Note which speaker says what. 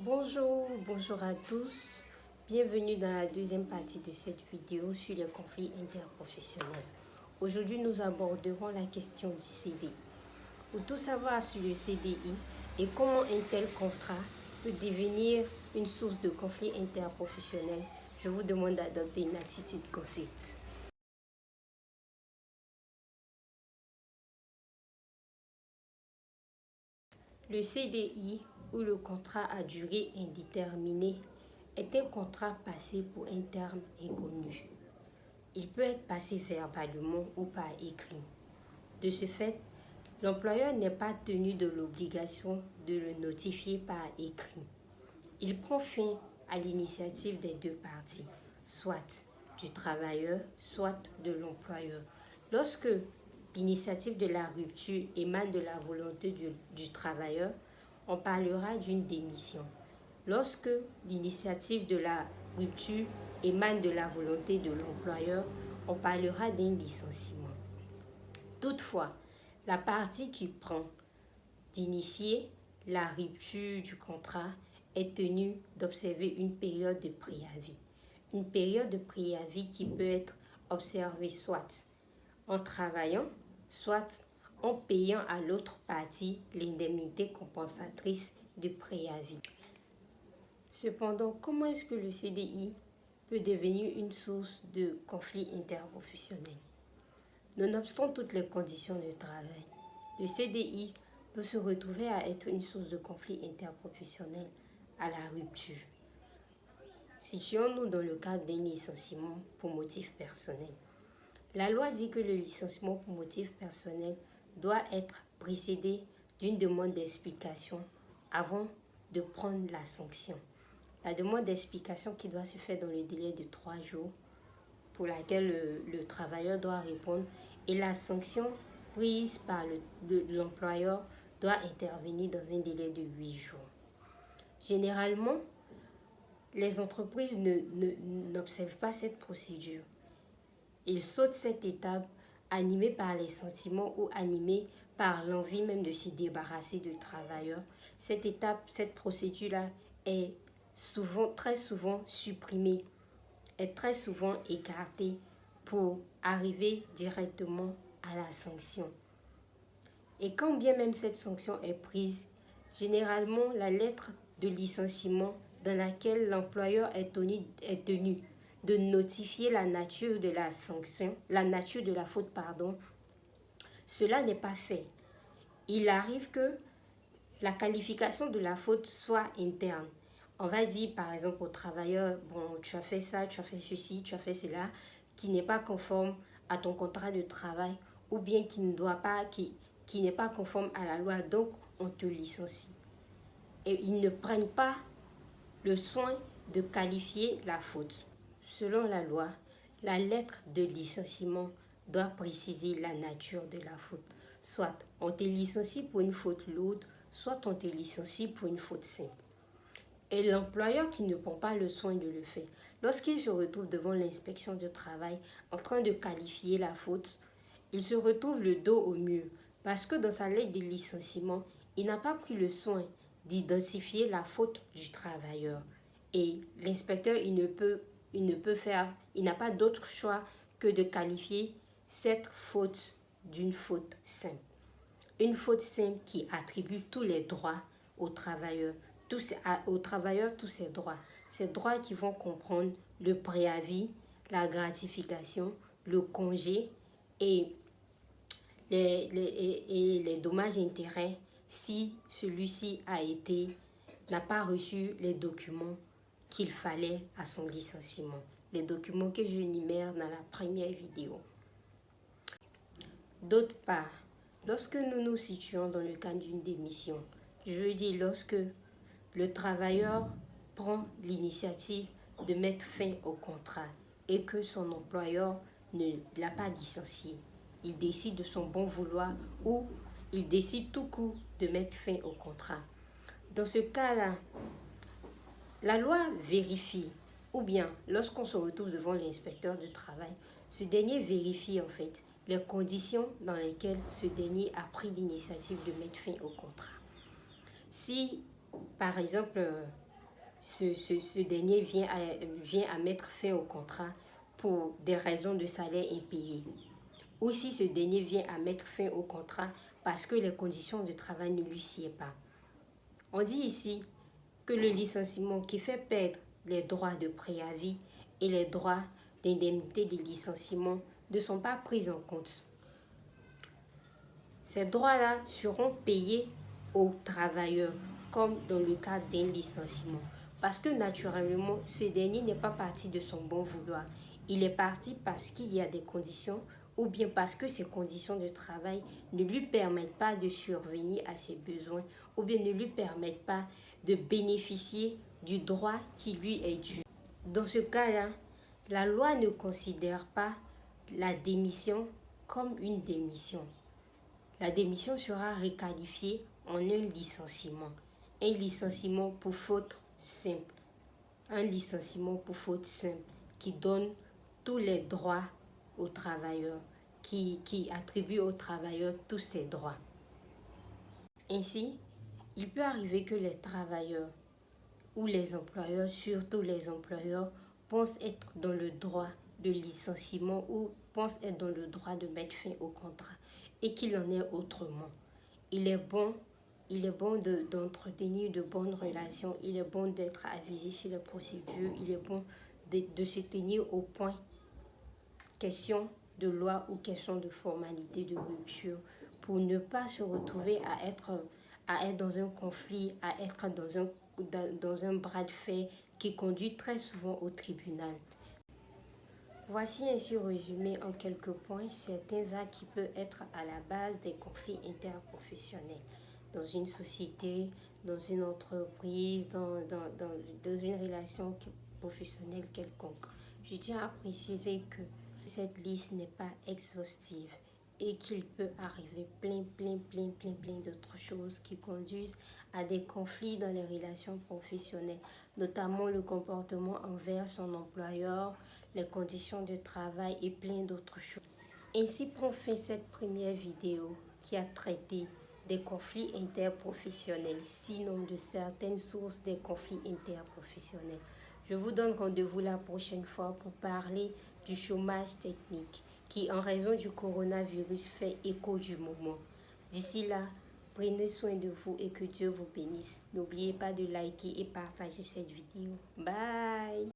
Speaker 1: Bonjour à tous. Bienvenue dans la deuxième partie de cette vidéo sur les conflits interprofessionnels. Aujourd'hui, nous aborderons la question du CDI. Pour tout savoir sur le CDI et comment un tel contrat peut devenir une source de conflit interprofessionnel, je vous demande d'adopter une attitude consciente. Le CDI, ou le contrat à durée indéterminée, est un contrat passé pour un terme inconnu. Il peut être passé verbalement ou par écrit. De ce fait, l'employeur n'est pas tenu de l'obligation de le notifier par écrit. Il prend fin à l'initiative des deux parties, soit du travailleur, soit de l'employeur. Lorsque l'initiative de la rupture émane de la volonté du travailleur, on parlera d'une démission. Lorsque l'initiative de la rupture émane de la volonté de l'employeur, on parlera d'un licenciement. Toutefois, la partie qui prend d'initier la rupture du contrat est tenue d'observer une période de préavis. Une période de préavis qui peut être observée soit en travaillant, soit en payant à l'autre partie l'indemnité compensatrice de préavis. Cependant, comment est-ce que le CDI peut devenir une source de conflit interprofessionnel? Nonobstant toutes les conditions de travail, le CDI peut se retrouver à être une source de conflit interprofessionnel à la rupture. Situons-nous dans le cadre d'un licenciement pour motif personnel. La loi dit que le licenciement pour motif personnel doit être précédé d'une demande d'explication avant de prendre la sanction. La demande d'explication qui doit se faire dans le délai de 3 jours pour laquelle le travailleur doit répondre et la sanction prise par l'employeur doit intervenir dans un délai de 8 jours. Généralement, les entreprises n'observent pas cette procédure. Ils sautent cette étape animés par les sentiments ou animés par l'envie même de se débarrasser du travailleur. Cette étape, cette procédure-là est très souvent supprimée, est très souvent écartée pour arriver directement à la sanction. Et quand bien même cette sanction est prise, généralement la lettre de licenciement dans laquelle l'employeur est tenu de notifier la nature de la sanction, la nature de la faute, cela n'est pas fait. Il arrive que la qualification de la faute soit interne. On va dire par exemple au travailleur, bon, tu as fait ça, tu as fait ceci, tu as fait cela, qui n'est pas conforme à ton contrat de travail ou bien qui n'est pas conforme à la loi, donc on te licencie. Et ils ne prennent pas le soin de qualifier la faute. Selon la loi, la lettre de licenciement doit préciser la nature de la faute. Soit on te licencie pour une faute lourde, soit on te licencie pour une faute simple. Et l'employeur qui ne prend pas le soin de le faire, lorsqu'il se retrouve devant l'inspection du travail en train de qualifier la faute, il se retrouve le dos au mur parce que dans sa lettre de licenciement, il n'a pas pris le soin d'identifier la faute du travailleur. Et l'inspecteur, il n'a pas d'autre choix que de qualifier cette faute d'une faute simple. Une faute simple qui attribue tous les droits au travailleur, tous ses droits. Ces droits qui vont comprendre le préavis, la gratification, le congé et les dommages et intérêts si celui-ci n'a pas reçu les documents qu'il fallait à son licenciement. Les documents que je énumère dans la première vidéo. D'autre part, lorsque nous nous situons dans le cadre d'une démission, je veux dire lorsque le travailleur prend l'initiative de mettre fin au contrat et que son employeur ne l'a pas licencié, il décide de son bon vouloir ou il décide tout court de mettre fin au contrat. Dans ce cas-là, la loi vérifie, ou bien lorsqu'on se retrouve devant l'inspecteur du travail, ce dernier vérifie en fait les conditions dans lesquelles ce dernier a pris l'initiative de mettre fin au contrat. Si, par exemple, ce dernier vient à mettre fin au contrat pour des raisons de salaire impayées, ou si ce dernier vient à mettre fin au contrat parce que les conditions de travail ne lui sied pas. On dit ici que le licenciement qui fait perdre les droits de préavis et les droits d'indemnité de licenciement ne sont pas pris en compte. Ces droits-là seront payés aux travailleurs, comme dans le cas d'un licenciement. Parce que naturellement, ce dernier n'est pas parti de son bon vouloir. Il est parti parce qu'il y a des conditions ou bien parce que ces conditions de travail ne lui permettent pas de survenir à ses besoins ou bien ne lui permettent pas de bénéficier du droit qui lui est dû. Dans ce cas-là, la loi ne considère pas la démission comme une démission. La démission sera requalifiée en un licenciement. Un licenciement pour faute simple. Un licenciement pour faute simple qui donne tous les droits aux travailleurs, qui attribue aux travailleurs tous ces droits. Ainsi, il peut arriver que les travailleurs ou les employeurs, surtout les employeurs, pensent être dans le droit de licenciement ou pensent être dans le droit de mettre fin au contrat et qu'il en est autrement. Il est bon d'entretenir de bonnes relations, il est bon d'être avisé sur les procédures, il est bon de se tenir au point. Question de loi ou question de formalité de rupture pour ne pas se retrouver à être dans un conflit, à être dans un bras de fer qui conduit très souvent au tribunal. Voici ainsi résumé en quelques points certains actes qui peuvent être à la base des conflits interprofessionnels dans une société, dans une entreprise, dans une relation professionnelle quelconque. Je tiens à préciser que cette liste n'est pas exhaustive et qu'il peut arriver plein d'autres choses qui conduisent à des conflits dans les relations professionnelles, notamment le comportement envers son employeur, les conditions de travail et plein d'autres choses. Ainsi prend fin cette première vidéo qui a traité des conflits interprofessionnels, sinon de certaines sources des conflits interprofessionnels. Je vous donne rendez-vous la prochaine fois pour parler du chômage technique qui, en raison du coronavirus, fait écho du moment. D'ici là, prenez soin de vous et que Dieu vous bénisse. N'oubliez pas de liker et partager cette vidéo. Bye!